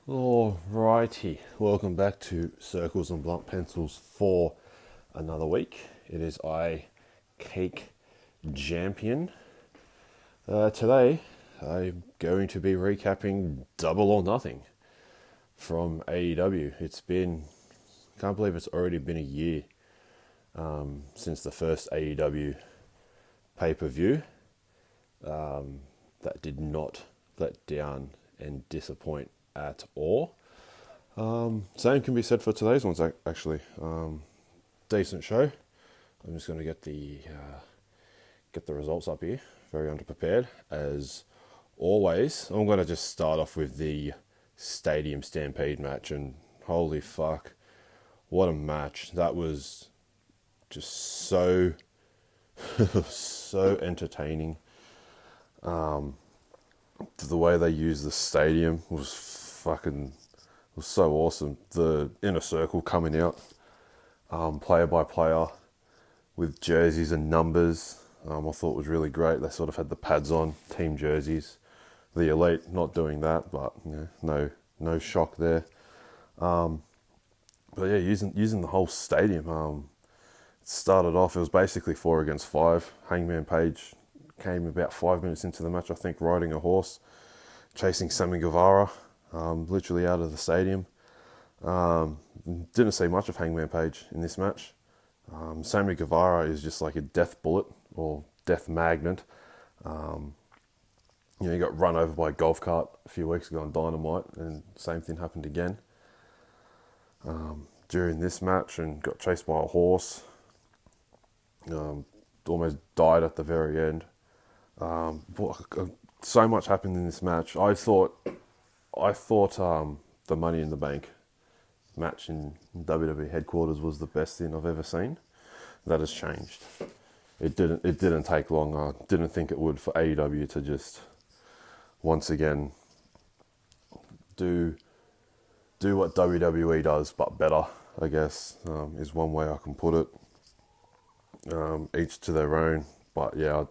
Alrighty, welcome back to Circles and Blunt Pencils for another week. It is I, Cake Champion. Today, I'm going to be recapping Double or Nothing from AEW. Can't believe it's already been a year since the first AEW pay-per-view. That did not let down and disappoint at all. Same can be said for today's ones, actually. Decent show. I'm just going to get the results up here. Very underprepared, as always. I'm going to just start off with the Stadium Stampede match, and holy fuck, what a match. That was just so, so entertaining. The way they used the stadium was so awesome. The inner circle coming out, player by player, with jerseys and numbers, I thought was really great. They sort of had the pads on, team jerseys. The Elite not doing that, but no shock there. But yeah, using the whole stadium. It started off, it was basically 4 against 5. Hangman Page came about 5 minutes into the match, I think, riding a horse, chasing Sammy Guevara, literally out of the stadium. Didn't see much of Hangman Page in this match. Sammy Guevara is just like a death bullet or death magnet. He got run over by a golf cart a few weeks ago on Dynamite, and same thing happened again during this match, and got chased by a horse. Almost died at the very end. So much happened in this match. I thought the Money in the Bank match in WWE headquarters was the best thing I've ever seen. That has changed. It didn't take long. I didn't think it would for AEW to just once again do what WWE does, but better, I guess, is one way I can put it. Each to their own. But yeah,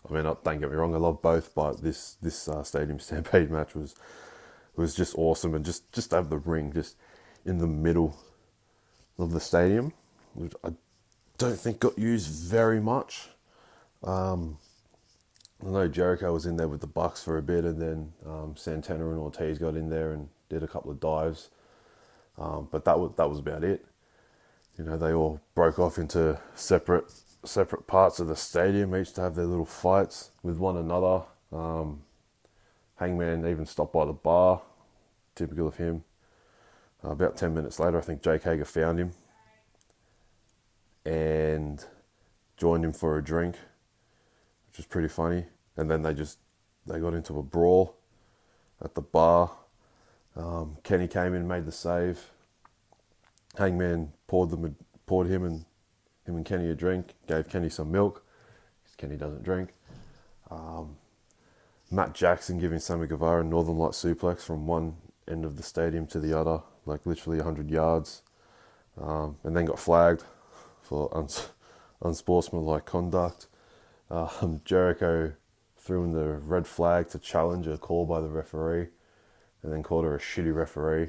don't get me wrong, I love both, but this Stadium Stampede match was just awesome, and just to have the ring just in the middle of the stadium, which I don't think got used very much. I know Jericho was in there with the Bucks for a bit, and then Santana and Ortiz got in there and did a couple of dives, but that was about it. They all broke off into separate parts of the stadium, each to have their little fights with one another. Hangman even stopped by the bar, typical of him. About 10 minutes later, I think Jake Hager found him and joined him for a drink, which was pretty funny. And then they got into a brawl at the bar. Kenny came in, made the save. Hangman poured him and Kenny a drink, gave Kenny some milk, because Kenny doesn't drink. Matt Jackson giving Sammy Guevara a Northern Light suplex from one end of the stadium to the other, like literally 100 yards, and then got flagged for unsportsmanlike conduct. Jericho threw in the red flag to challenge a call by the referee, and then called her a shitty referee.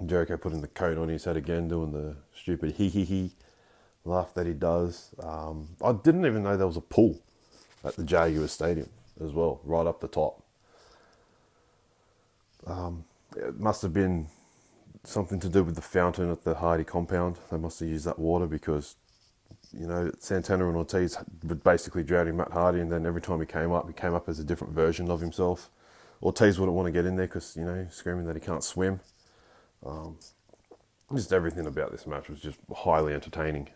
Jericho putting the coat on his head again, doing the stupid hee laugh that he does. I didn't even know there was a pool at the Jaguar Stadium as well, right up the top. It must have been something to do with the fountain at the Hardy compound. They must have used that water because, Santana and Ortiz were basically drowning Matt Hardy, and then every time he came up as a different version of himself. Ortiz wouldn't want to get in there because, screaming that he can't swim. Just everything about this match was just highly entertaining.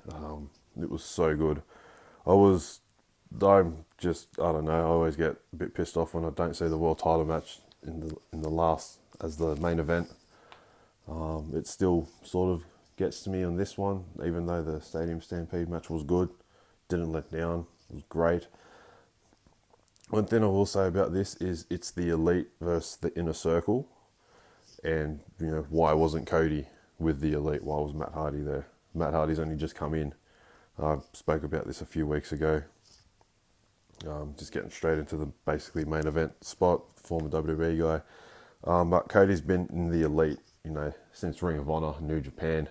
It was so good. I don't know, I always get a bit pissed off when I don't see the world title match in the last as the main event. It still sort of gets to me on this one, even though the Stadium Stampede match was good, didn't let down, it was great. One thing I will say about this is it's the Elite versus the Inner Circle, and why wasn't Cody with the Elite? Why was Matt Hardy there? Matt Hardy's only just come in. I spoke about this a few weeks ago. Just getting straight into the basically main event spot, former WWE guy. But Cody's been in the elite, since Ring of Honor, New Japan,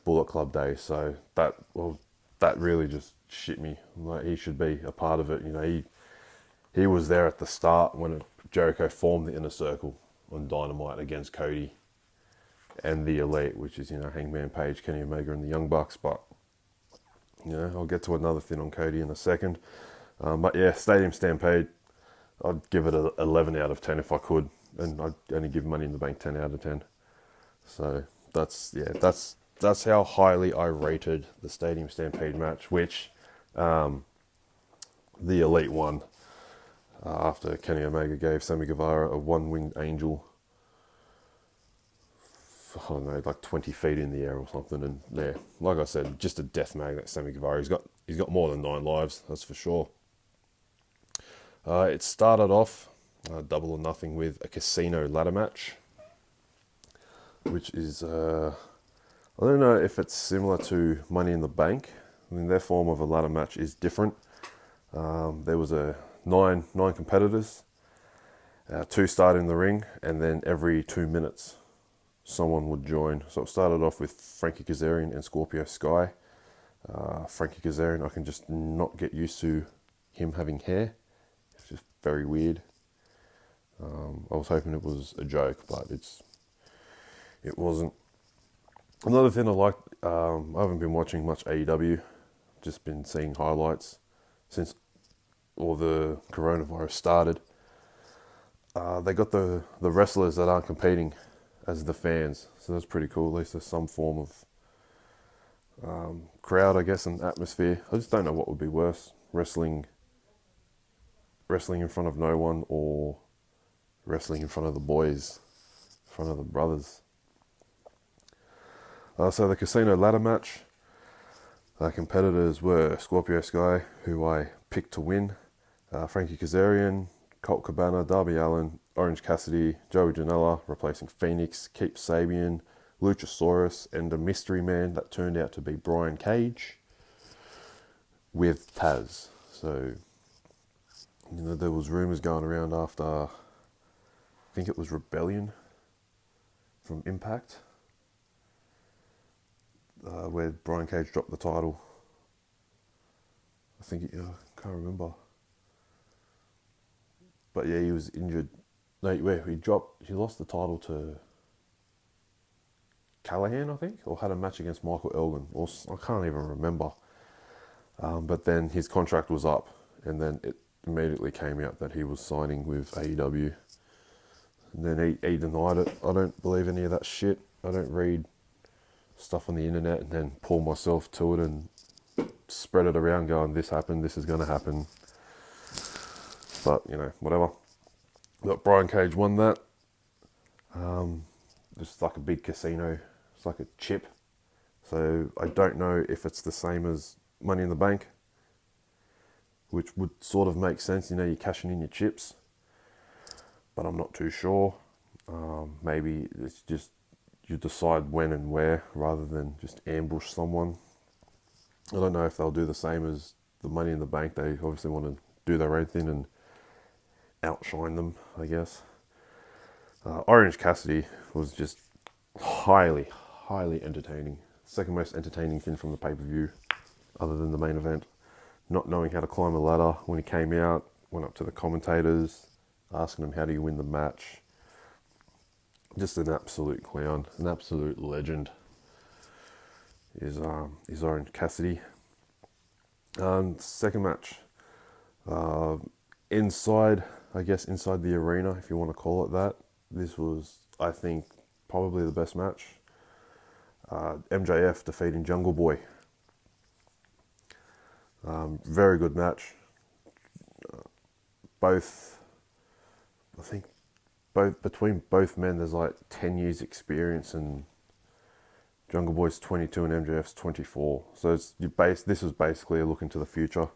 Bullet Club days. So that really just shit me. Like, he should be a part of it. He was there at the start when Jericho formed the Inner Circle on Dynamite against Cody and the Elite, which is, Hangman Page, Kenny Omega, and the Young Bucks. But, I'll get to another thing on Cody in a second. But yeah, Stadium Stampede, I'd give it a 11 out of 10 if I could. And I'd only give Money in the Bank 10 out of 10. So that's how highly I rated the Stadium Stampede match, which the Elite won after Kenny Omega gave Sammy Guevara a one-winged angel, I don't know, like 20 feet in the air or something. And yeah, like I said, just a death magnet, Sammy Guevara. He's got more than 9 lives, that's for sure. It started off Double or Nothing with a casino ladder match, which is, I don't know if it's similar to Money in the Bank. I mean, their form of a ladder match is different. There was nine competitors, 2 started in the ring, and then every 2 minutes someone would join. So it started off with Frankie Kazarian and Scorpio Sky. Frankie Kazarian, I can just not get used to him having hair. It's just very weird. I was hoping it was a joke, but it wasn't. Another thing I liked, I haven't been watching much AEW, just been seeing highlights since all the coronavirus started. They got the wrestlers that aren't competing as the fans, so that's pretty cool. At least there's some form of crowd, I guess, and atmosphere. I just don't know what would be worse, wrestling in front of no one, or wrestling in front of the boys, in front of the brothers. So the casino ladder match, competitors were Scorpio Sky, who I picked to win, Frankie Kazarian, Colt Cabana, Darby Allin, Orange Cassidy, Joey Janela replacing Phoenix, Keith Sabian, Luchasaurus, and a mystery man that turned out to be Brian Cage with Taz. So, there was rumours going around after, I think it was Rebellion from Impact, where Brian Cage dropped the title. I think, I can't remember. But yeah, he was injured. No, he lost the title to Callahan, I think, or had a match against Michael Elgin, or I can't even remember. But then his contract was up, and then it immediately came out that he was signing with AEW. And then he denied it. I don't believe any of that shit. I don't read stuff on the internet and then pull myself to it and spread it around going, this happened, this is going to happen. But, whatever. But Brian Cage won that. Just like a big casino. It's like a chip. So I don't know if it's the same as Money in the Bank, which would sort of make sense. You're cashing in your chips. But I'm not too sure. Maybe it's just you decide when and where rather than just ambush someone. I don't know if they'll do the same as the Money in the Bank. They obviously want to do their own thing and outshine them, I guess. Orange Cassidy was just highly entertaining. Second most entertaining thing from the pay-per-view, other than the main event. Not knowing how to climb a ladder when he came out, went up to the commentators, asking them how do you win the match. Just an absolute clown, an absolute legend is Orange Cassidy. Second match, inside the arena, if you want to call it that. This was, I think, probably the best match. MJF defeating Jungle Boy. Very good match. Between both men, there's like 10 years experience, and Jungle Boy's 22 and MJF's 24. So this was basically a look into the future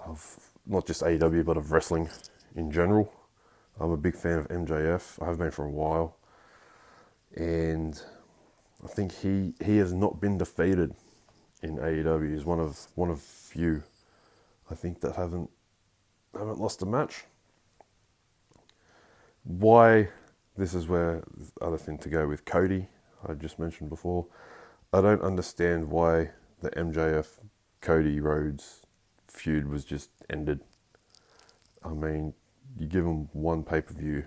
of not just AEW, but of wrestling in general. I'm a big fan of MJF. I have been for a while. And I think he has not been defeated in AEW. He's one of few, I think, that haven't lost a match. why, this is where the other thing to go with Cody, I just mentioned before. I don't understand why the MJF Cody Rhodes feud was just ended. I mean, you give him one pay-per-view.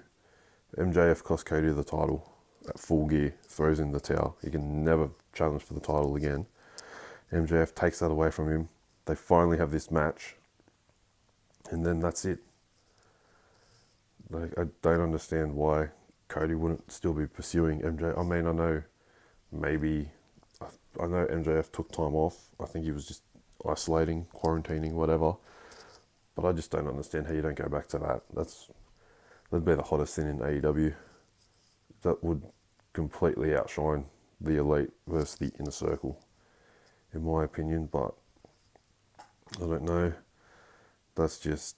MJF cost Cody the title at Full Gear, throws in the towel. He can never challenge for the title again. MJF takes that away from him. They finally have this match. And then that's it. Like, I don't understand why Cody wouldn't still be pursuing MJF. I mean, I know MJF took time off. I think he was just isolating, quarantining, whatever. But I just don't understand how you don't go back to that. That'd be the hottest thing in AEW. That would completely outshine the Elite versus the Inner Circle, in my opinion. But I don't know. That's just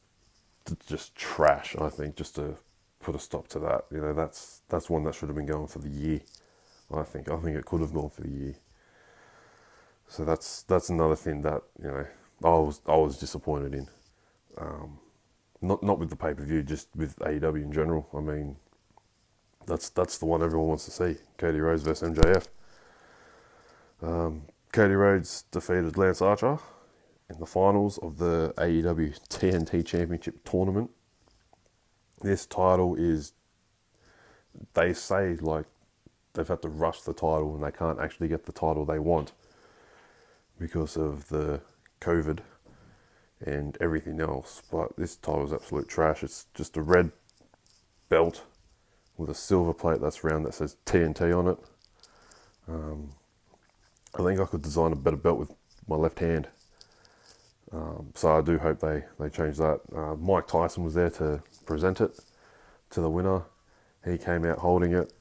trash. I think just to put a stop to that. You know, that's one that should have been going for the year. I think it could have gone for the year. So that's another thing that, you know, I was disappointed in. Not with the pay-per-view, just with AEW in general. I mean, that's the one everyone wants to see. Cody Rhodes versus MJF. Cody Rhodes defeated Lance Archer in the finals of the AEW TNT Championship tournament. This title is, they say, like, they've had to rush the title and they can't actually get the title they want because of the COVID and everything else. But this title is absolute trash. It's just a red belt with a silver plate that's round that says TNT on it. I think I could design a better belt with my left hand. So I do hope they change that. Mike Tyson was there to present it to the winner. He came out holding it.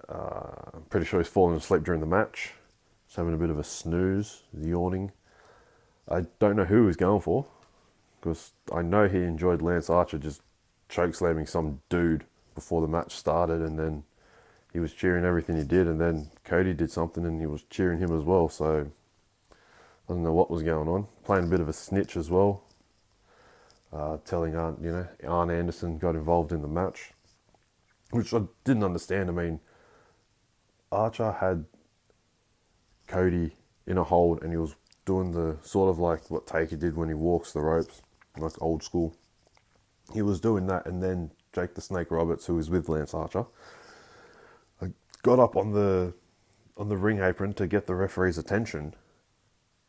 I'm pretty sure he's fallen asleep during the match. He's having a bit of a snooze, yawning. I don't know who he's going for, because I know he enjoyed Lance Archer just chokeslamming some dude before the match started, and then he was cheering everything he did, and then Cody did something and he was cheering him as well. So I don't know what was going on. Playing a bit of a snitch as well. Telling Arn Anderson got involved in the match, which I didn't understand. I mean, Archer had Cody in a hold and he was doing the sort of like what Taker did when he walks the ropes, like old school. He was doing that, and then Jake the Snake Roberts, who was with Lance Archer, got up on the ring apron to get the referee's attention,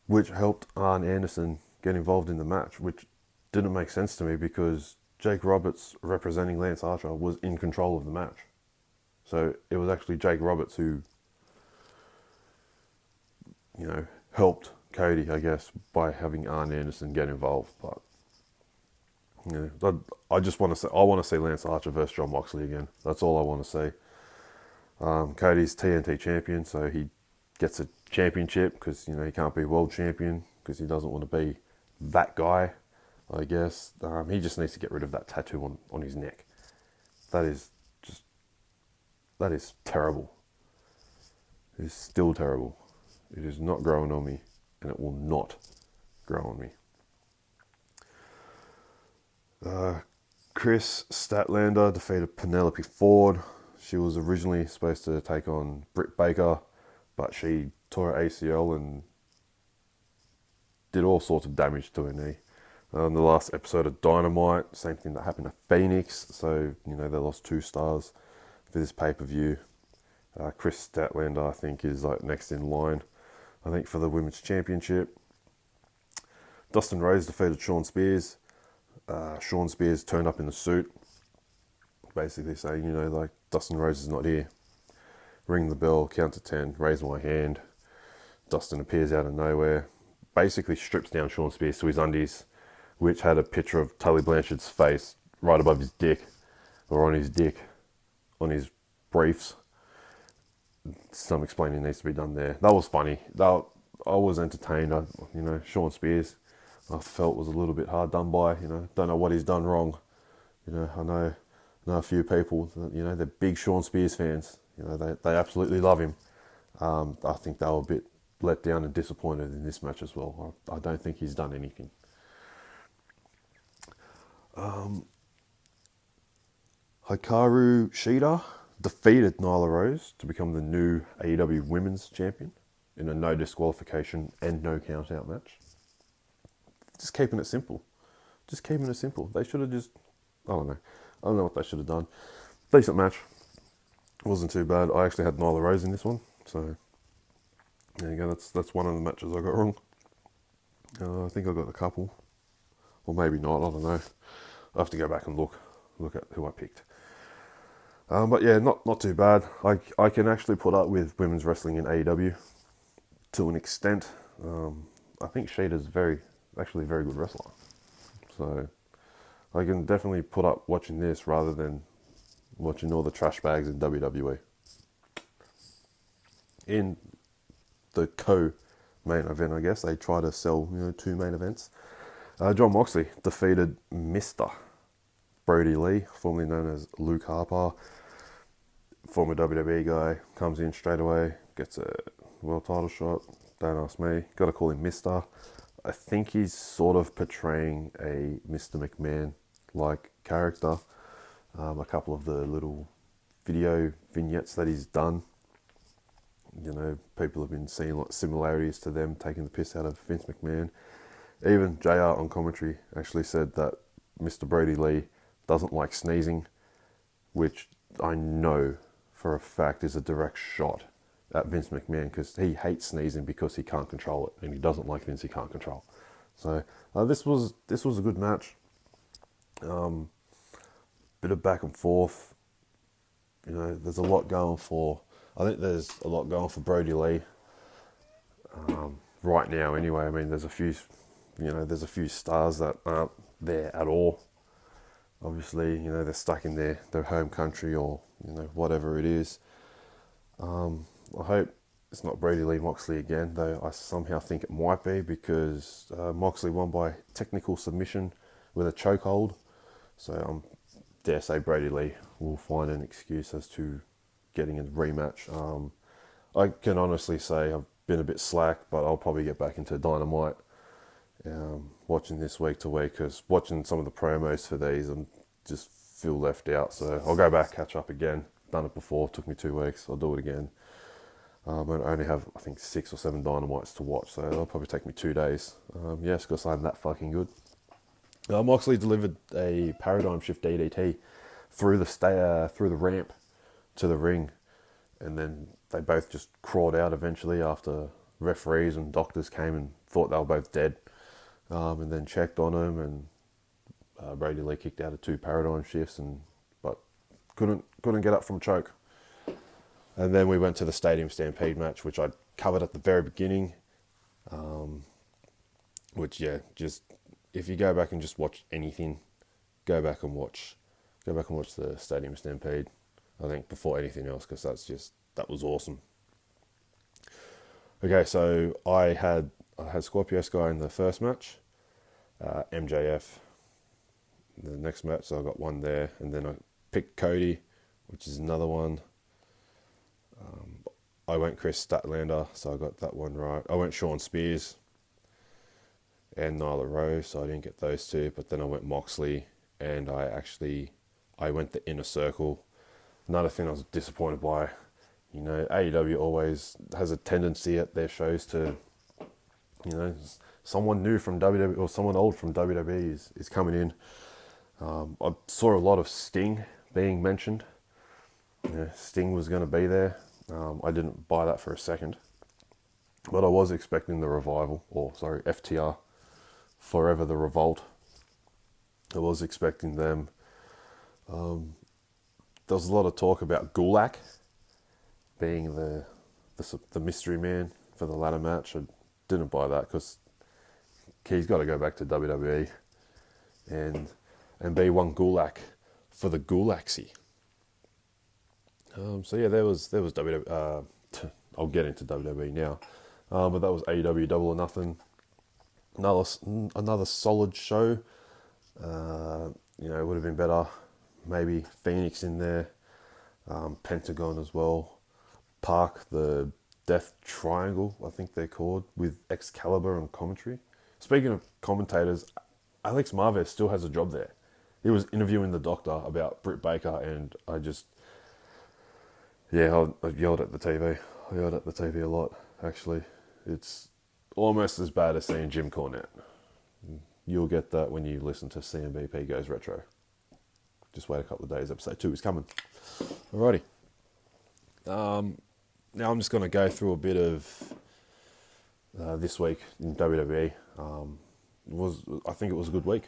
which helped Arn Anderson get involved in the match, which didn't make sense to me because Jake Roberts, representing Lance Archer, was in control of the match. So it was actually Jake Roberts who, you know, helped Cody, I guess, by having Arn Anderson get involved. But, you know, I want to see Lance Archer versus Jon Moxley again. That's all I want to see. Cody's TNT champion, so he gets a championship because, you know, he can't be world champion because he doesn't want to be that guy, I guess. He just needs to get rid of that tattoo on his neck. That is terrible. It is still terrible. It is not growing on me, and it will not grow on me. Chris Statlander defeated Penelope Ford. She was originally supposed to take on Britt Baker, but she tore her ACL and did all sorts of damage to her knee. The last episode of Dynamite, same thing that happened to Phoenix. So, you know, they lost 2 stars for this pay-per-view. Chris Statlander, I think, is like next in line, I think, for the Women's Championship. Dustin Rhodes defeated Shawn Spears. Shawn Spears turned up in the suit, basically saying, you know, like, Dustin Rhodes is not here. Ring the bell, count to 10, raise my hand. Dustin appears out of nowhere, basically strips down Shawn Spears to his undies, which had a picture of Tully Blanchard's face right above his dick, or on his dick, on his briefs. Some explaining needs to be done there. That was funny. I was entertained. Shawn Spears, I felt was a little bit hard done by. You know, don't know what he's done wrong. You know, I know a few people that, you know, they're big Shawn Spears fans. You know, they absolutely love him. I think they were a bit let down and disappointed in this match as well. I don't think he's done anything. Hikaru Shida defeated Nyla Rose to become the new AEW Women's Champion in a no disqualification and no count out match. Just keeping it simple. Just keeping it simple. They should have just, I don't know. I don't know what they should have done. Decent match. Wasn't too bad. I actually had Nyla Rose in this one. So, there you go. That's one of the matches I got wrong. I think I got a couple. Or maybe not. I don't know. I have to go back and look at who I picked. But yeah, not too bad. I can actually put up with women's wrestling in AEW to an extent. I think Sheeta's actually a very good wrestler. So I can definitely put up watching this rather than watching all the trash bags in WWE. In the co-main event, I guess, they try to sell 2 main events. John Moxley defeated Mr. Brody Lee, formerly known as Luke Harper. Former WWE guy, comes in straight away, gets a world title shot. Don't ask me. Got to call him Mr. I think he's sort of portraying a Mr. McMahon-like character. A couple of the little video vignettes that he's done, people have been seeing similarities to them taking the piss out of Vince McMahon. Even JR on commentary actually said that Mr. Brody Lee doesn't like sneezing, which I know for a fact is a direct shot at Vince McMahon, because he hates sneezing because he can't control it, and he doesn't like Vince he can't control. So this was a good match. Bit of back and forth. There's a lot going for. I think there's a lot going for Brody Lee right now. Anyway, I mean, there's a few stars that aren't there at all. Obviously, they're stuck in their home country or whatever it is. I hope it's not Brody Lee Moxley again, though I somehow think it might be, because Moxley won by technical submission with a chokehold. So I dare say Brody Lee will find an excuse as to getting a rematch. I can honestly say I've been a bit slack, but I'll probably get back into Dynamite watching this week to week, because watching some of the promos for these, I just feel left out. So I'll go back, catch up again. Done it before, took me 2 weeks. I'll do it again. I only have, I think, 6 or 7 Dynamites to watch, so it'll probably take me 2 days. Yes, because I'm that fucking good. Moxley delivered a paradigm shift DDT through the ramp to the ring, and then they both just crawled out eventually after referees and doctors came and thought they were both dead, and then checked on them, and Brady Lee kicked out of 2 paradigm shifts, but couldn't get up from choke. And then we went to the Stadium Stampede match, which I covered at the very beginning. Just if you go back and just watch anything, go back and watch the Stadium Stampede. I think before anything else, because that was awesome. Okay, so I had Scorpio Sky in the first match, MJF the next match, so I got one there, and then I picked Cody, which is another one. I went Chris Statlander, so I got that one right. I went Sean Spears and Nyla Rose, so I didn't get those 2. But then I went Moxley, and I went the Inner Circle. Another thing I was disappointed by, AEW always has a tendency at their shows to, someone new from WWE or someone old from WWE is coming in. I saw a lot of Sting being mentioned. Sting was going to be there. I didn't buy that for a second, but I was expecting the Revival, FTR, Forever the Revolt. I was expecting them. There was a lot of talk about Gulak being the mystery man for the ladder match. I didn't buy that, because he's got to go back to WWE and be one Gulak for the Gulaxy. There was WWE. I'll get into WWE now, but that was AEW Double or Nothing. Another solid show. It would have been better. Maybe Phoenix in there, Pentagon as well, Park, the Death Triangle, I think they're called, with Excalibur on commentary. Speaking of commentators, Alex Marvez still has a job there. he was interviewing the doctor about Britt Baker, and I just, yeah, I yelled at the TV. I yelled at the TV a lot, actually. It's almost as bad as seeing Jim Cornette. You'll get that when you listen to CNBP Goes Retro. Just wait a couple of days. Episode 2 is coming. Alrighty. Now I'm just going to go through a bit of this week in WWE. I think it was a good week.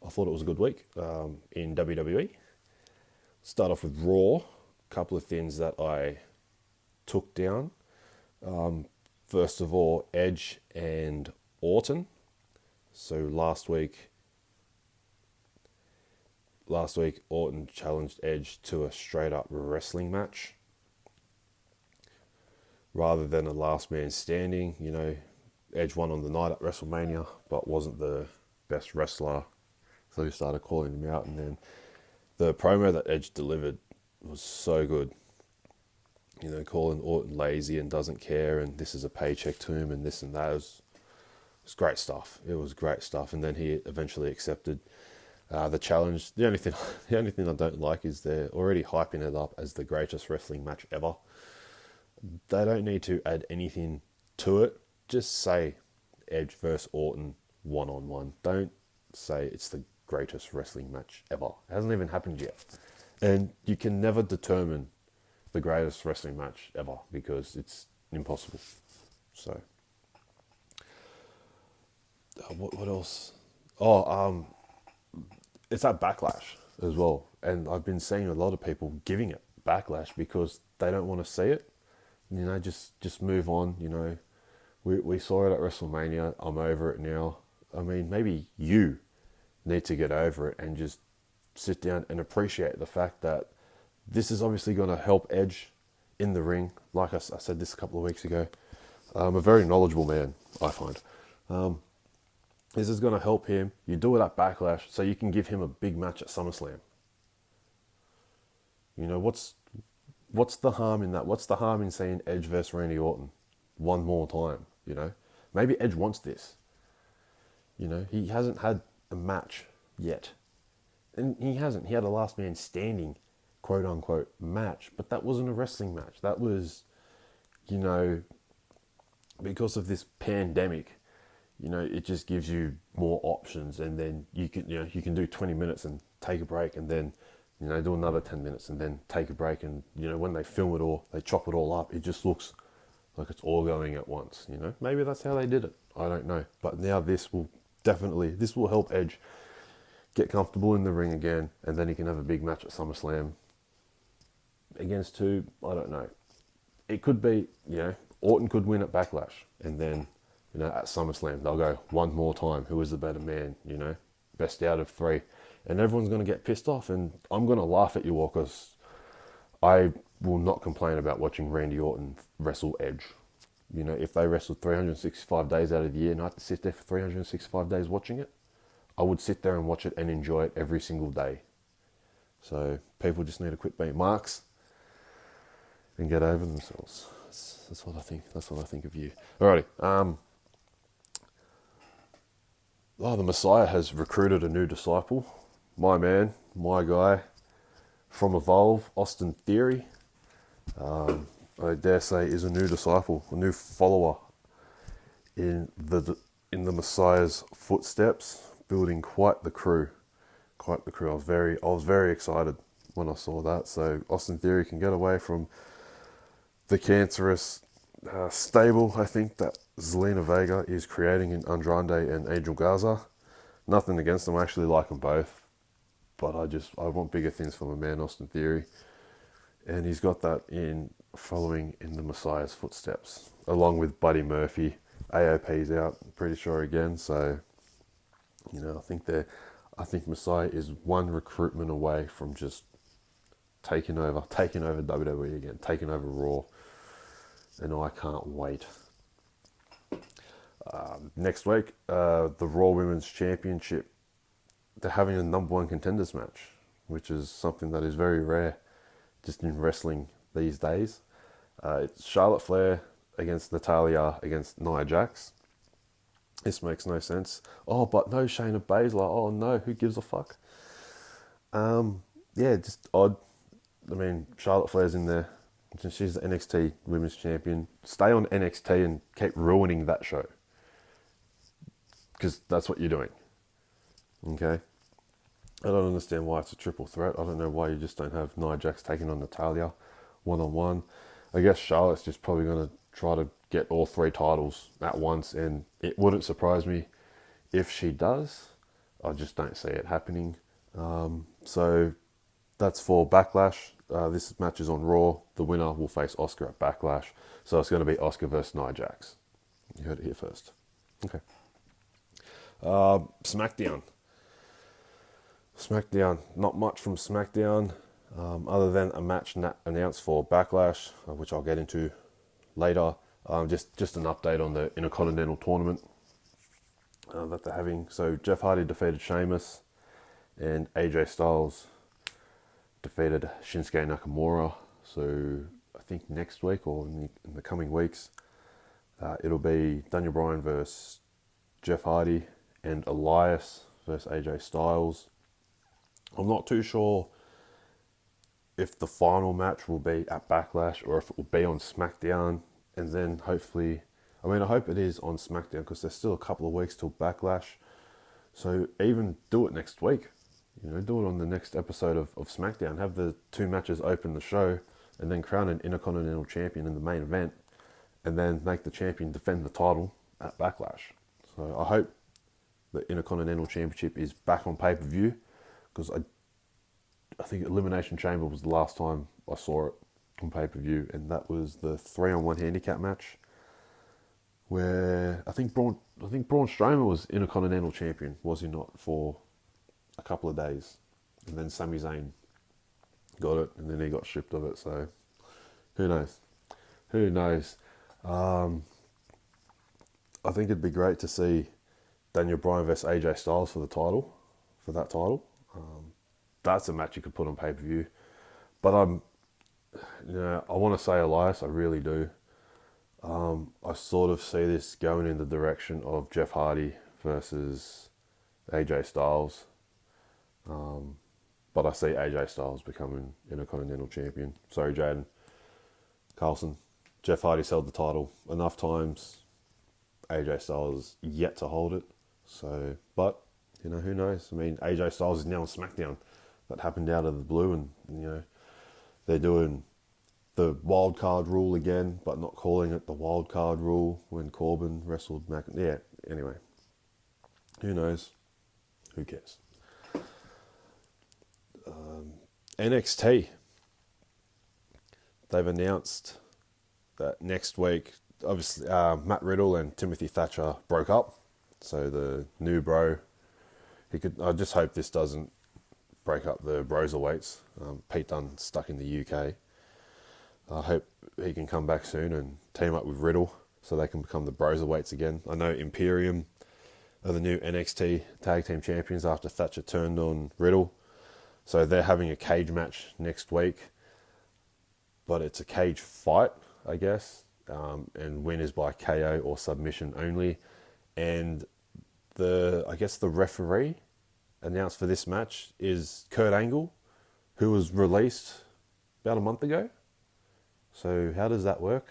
I thought it was a good week in WWE. Start off with Raw. A couple of things that I took down. First of all, Edge and Orton. So last week Orton challenged Edge to a straight up wrestling match rather than a last man standing. You know, Edge won on the night at WrestleMania but wasn't the best wrestler, so he started calling him out, and then the promo that Edge delivered was so good. You know, calling Orton lazy and doesn't care, and this is a paycheck to him, and this and that. It was great stuff. It was great stuff. And then he eventually accepted the challenge. The only thing I don't like is they're already hyping it up as the greatest wrestling match ever. They don't need to add anything to it. Just say Edge versus Orton 1-on-1. Don't say it's the greatest wrestling match ever. It hasn't even happened yet. And you can never determine the greatest wrestling match ever because it's impossible. So, what else? It's that Backlash as well. And I've been seeing a lot of people giving it Backlash because they don't want to see it. You know, just move on. You know, we saw it at WrestleMania. I'm over it now. I mean, maybe you need to get over it and just sit down and appreciate the fact that this is obviously going to help Edge in the ring. Like I said this a couple of weeks ago. I'm a very knowledgeable man, I find. This is going to help him. You do it at Backlash so you can give him a big match at SummerSlam. You know, what's the harm in that? What's the harm in seeing Edge versus Randy Orton one more time, you know? Maybe Edge wants this. You know, he hasn't had a match yet. And he hasn't. He had a last man standing, quote unquote, match. But that wasn't a wrestling match. That was, you know, because of this pandemic, you know, it just gives you more options. And then you can do 20 minutes and take a break and then, you know, do another 10 minutes and then take a break. And, you know, when they film it all, they chop it all up. It just looks like it's all going at once, you know. Maybe that's how they did it. I don't know. But now this will help Edge get comfortable in the ring again. And then he can have a big match at SummerSlam against who? I don't know. It could be, you know, Orton could win at Backlash. And then, you know, at SummerSlam, they'll go one more time. Who is the better man, you know? Best out of 3. And everyone's going to get pissed off, and I'm going to laugh at you all because I will not complain about watching Randy Orton wrestle Edge. You know, if they wrestled 365 days out of the year and I had to sit there for 365 days watching it, I would sit there and watch it and enjoy it every single day. So people just need to quit being marks and get over themselves. That's what I think. That's what I think of you. Alrighty. The Messiah has recruited a new disciple. My man, my guy, from Evolve, Austin Theory, I dare say is a new disciple, a new follower in the Messiah's footsteps, building quite the crew. I was very excited when I saw that. So Austin Theory can get away from the cancerous stable, I think, that Zelina Vega is creating in Andrade and Angel Garza. Nothing against them, I actually like them both. But I want bigger things from a man, Austin Theory. And he's got that in following in the Messiah's footsteps, along with Buddy Murphy. AOP's out, I'm pretty sure again. So, you know, I think Messiah is one recruitment away from just taking over WWE again, taking over Raw. And I can't wait. Next week, the Raw Women's Championship. They're having a number 1 contenders match, which is something that is very rare just in wrestling these days. It's Charlotte Flair against Natalya against Nia Jax. This makes no sense. Oh, but no Shayna Baszler. Oh no, who gives a fuck? Yeah, just odd. I mean, Charlotte Flair's in there. She's the NXT Women's Champion. Stay on NXT and keep ruining that show. Because that's what you're doing. Okay? I don't understand why it's a triple threat. I don't know why you just don't have Nia Jax taking on Natalia one-on-one. I guess Charlotte's just probably going to try to get all 3 titles at once, and it wouldn't surprise me if she does. I just don't see it happening. So that's for Backlash. This match is on Raw. The winner will face Asuka at Backlash. So it's going to be Asuka versus Nia Jax. You heard it here first. Okay. SmackDown. SmackDown. Not much from SmackDown, other than a match announced for Backlash, which I'll get into later. Just an update on the Intercontinental Tournament that they're having. So Jeff Hardy defeated Sheamus, and AJ Styles defeated Shinsuke Nakamura. So I think next week or in the coming weeks, it'll be Daniel Bryan versus Jeff Hardy and Elias versus AJ Styles. I'm not too sure if the final match will be at Backlash or if it will be on SmackDown, and then hopefully, I hope it is on SmackDown because there's still a couple of weeks till Backlash. So even do it next week. Do it on the next episode of SmackDown. Have the 2 matches open the show, and then crown an Intercontinental Champion in the main event, and then make the champion defend the title at Backlash. So I hope the Intercontinental Championship is back on pay-per-view, because I think Elimination Chamber was the last time I saw it on pay-per-view, and that was the 3-on-1 handicap match where I think Braun Strowman was Intercontinental Champion, was he not, for a couple of days, and then Sami Zayn got it, and then he got stripped of it. So who knows? I think it'd be great to see Daniel Bryan versus AJ Styles for that title. That's a match you could put on pay-per-view. But I want to say Elias, I really do. I sort of see this going in the direction of Jeff Hardy versus AJ Styles. But I see AJ Styles becoming Intercontinental Champion. Sorry, Jaden Carlson. Jeff Hardy's held the title enough times. AJ Styles is yet to hold it. So, but, who knows? AJ Styles is now on SmackDown. That happened out of the blue, and, they're doing the wild card rule again, but not calling it the wild card rule when Corbin wrestled Yeah, anyway. Who knows? Who cares? NXT. They've announced that next week, obviously, Matt Riddle and Timothy Thatcher broke up. So the new bro, I just hope this doesn't break up the Broserweights. Pete Dunne stuck in the UK. I hope he can come back soon and team up with Riddle so they can become the Broserweights again. I know Imperium are the new NXT Tag Team Champions after Thatcher turned on Riddle. So they're having a cage match next week. But it's a cage fight, I guess. And win is by KO or submission only. And I guess the referee announced for this match is Kurt Angle, who was released about a month ago. So how does that work?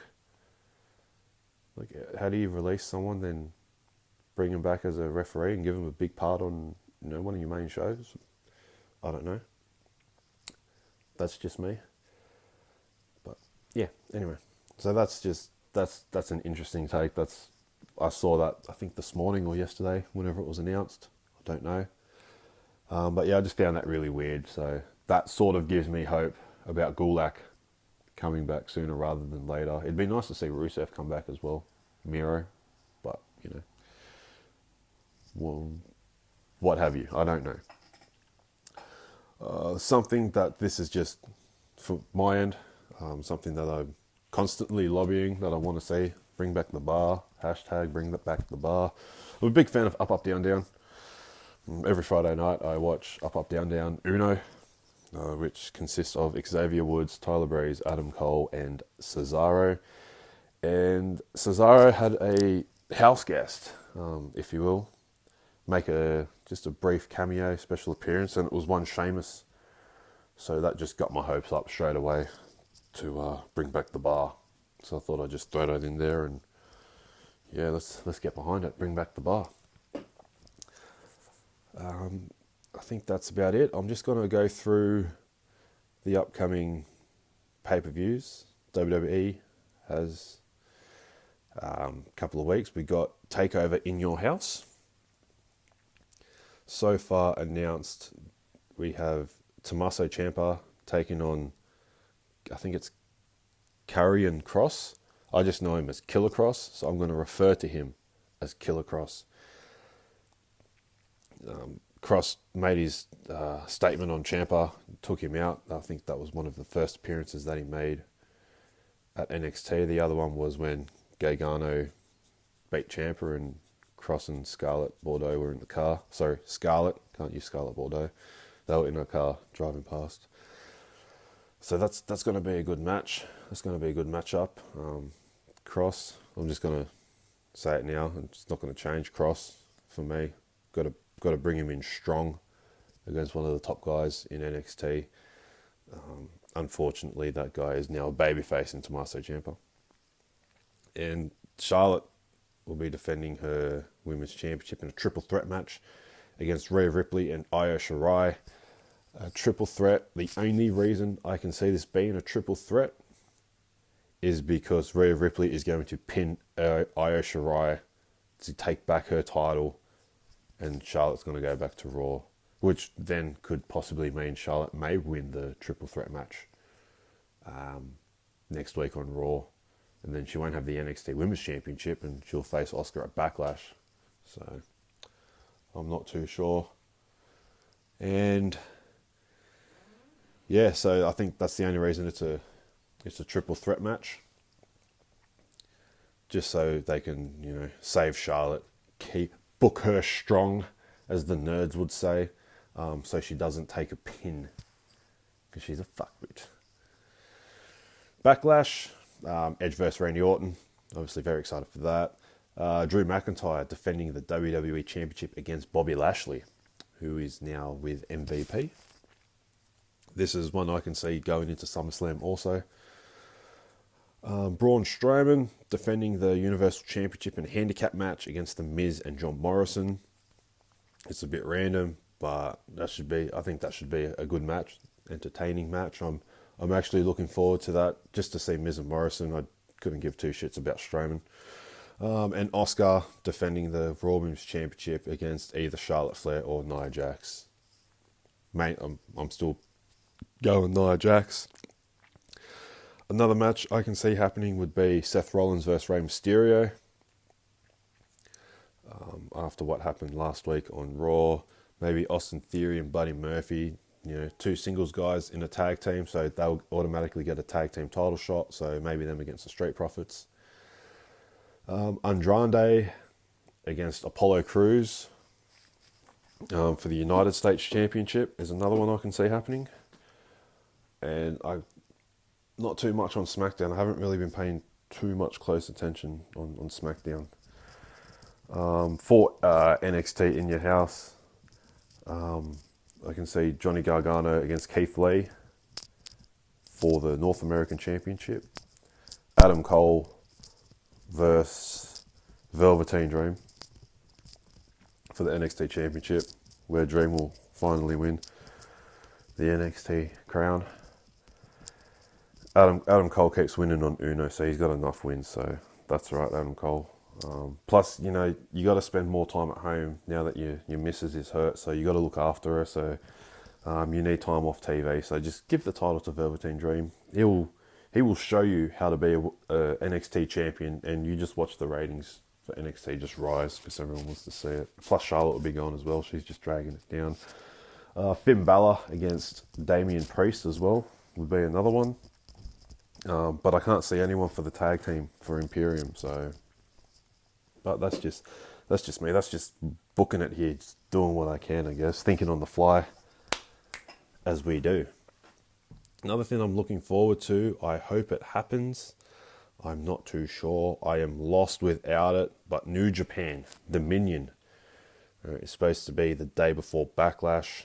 Like, how do you release someone, then bring him back as a referee and give him a big part on one of your main shows? I don't know. That's just me. But yeah, anyway. So that's an interesting take. I saw that, I think, this morning or yesterday, whenever it was announced. I don't know. But yeah, I just found that really weird. So that sort of gives me hope about Gulak coming back sooner rather than later. It'd be nice to see Rusev come back as well. Miro. But, well, what have you. I don't know. Something that this is just, for my end, something that I'm constantly lobbying, that I want to see. Bring back the bar. Hashtag bring back the bar. I'm a big fan of Up, Up, Down, Down. Every Friday night I watch Up, Up, Down, Down Uno, which consists of Xavier Woods, Tyler Breeze, Adam Cole, and Cesaro. And Cesaro had a house guest, if you will, make just a brief cameo, special appearance, and it was one Sheamus So that just got my hopes up straight away to bring back the bar. So I thought I'd just throw that in there, and yeah, let's get behind it. Bring back the bar. I think that's about it. I'm just going to go through the upcoming pay-per-views. WWE has a couple of weeks. We got TakeOver in Your House. So far announced, we have Tommaso Ciampa taking on, I think it's Karrion Kross. I just know him as Killer Kross, so I'm going to refer to him as Killer Kross. Kross made his statement on Ciampa, took him out. I think that was one of the first appearances that he made at NXT. The other one was when Gargano beat Ciampa and Kross and Scarlett Bordeaux were in the car. Sorry, Scarlett. Can't use Scarlett Bordeaux. They were in a car driving past. So that's going to be a good match. That's going to be a good matchup. Kross, I'm just going to say it now. It's not going to change. Kross, for me, got to bring him in strong against one of the top guys in NXT. Unfortunately, that guy is now a babyface in Tommaso Ciampa. And Charlotte will be defending her Women's Championship in a triple threat match against Rhea Ripley and Io Shirai. A triple threat. The only reason I can see this being a triple threat is because Rhea Ripley is going to pin Io Shirai to take back her title, and Charlotte's going to go back to Raw, which then could possibly mean Charlotte may win the triple threat match next week on Raw, and then she won't have the NXT Women's Championship, and she'll face Asuka at Backlash. So I'm not too sure. And yeah, so I think that's the only reason it's a triple threat match. Just so they can, save Charlotte, book her strong, as the nerds would say, so she doesn't take a pin, because she's a fuckwit. Backlash, Edge vs Randy Orton, obviously very excited for that. Drew McIntyre defending the WWE Championship against Bobby Lashley, who is now with MVP. This is one I can see going into SummerSlam also. Braun Strowman defending the Universal Championship in a handicap match against The Miz and John Morrison. It's a bit random, but I think that should be a good match, entertaining match. I'm actually looking forward to that, just to see Miz and Morrison. I couldn't give two shits about Strowman. And Asuka defending the Raw Women's Championship against either Charlotte Flair or Nia Jax. Mate, I'm still going Nia Jax. Another match I can see happening would be Seth Rollins versus Rey Mysterio. After what happened last week on Raw, maybe Austin Theory and Buddy Murphy, two singles guys in a tag team, so they'll automatically get a tag team title shot, so maybe them against the Street Profits. Andrade against Apollo Crews for the United States Championship is another one I can see happening. And not too much on SmackDown. I haven't really been paying too much close attention on SmackDown. For NXT in Your House, I can see Johnny Gargano against Keith Lee for the North American Championship. Adam Cole versus Velveteen Dream for the NXT Championship, where Dream will finally win the NXT crown. Adam Cole keeps winning on Uno, so he's got enough wins, so that's all right, Adam Cole. Plus, you got to spend more time at home now that your missus is hurt, so you got to look after her, so you need time off TV. So just give the title to Velveteen Dream. He will show you how to be a NXT champion, and you just watch the ratings for NXT just rise because everyone wants to see it. Plus, Charlotte will be gone as well. She's just dragging it down. Finn Balor against Damian Priest as well would be another one. But I can't see anyone for the tag team for Imperium, so. But that's just me. That's just booking it here, just doing what I can, I guess, thinking on the fly, as we do. Another thing I'm looking forward to, I hope it happens. I'm not too sure. I am lost without it. But New Japan Dominion is supposed to be the day before Backlash.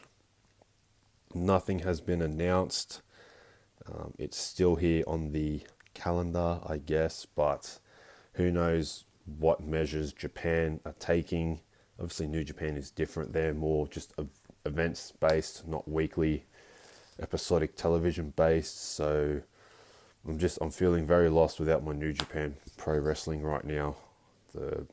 Nothing has been announced. It's still here on the calendar, I guess, but who knows what measures Japan are taking. Obviously, New Japan is different. They're more just events based, not weekly, episodic television based. So I'm feeling very lost without my New Japan Pro Wrestling right now. The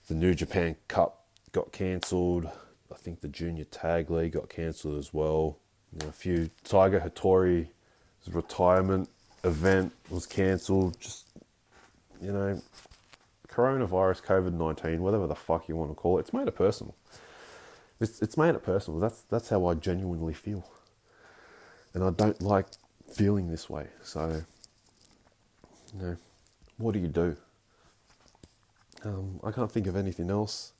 the New Japan Cup got cancelled. I think the Junior Tag League got cancelled as well. A few Tiger Hattori's retirement event was cancelled. Just coronavirus, COVID-19, whatever the fuck you want to call it. It's made it personal. It's made it personal. That's how I genuinely feel, and I don't like feeling this way. So, what do you do? I can't think of anything else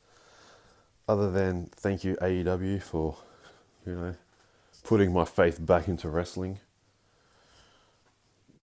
other than thank you AEW for, putting my faith back into wrestling.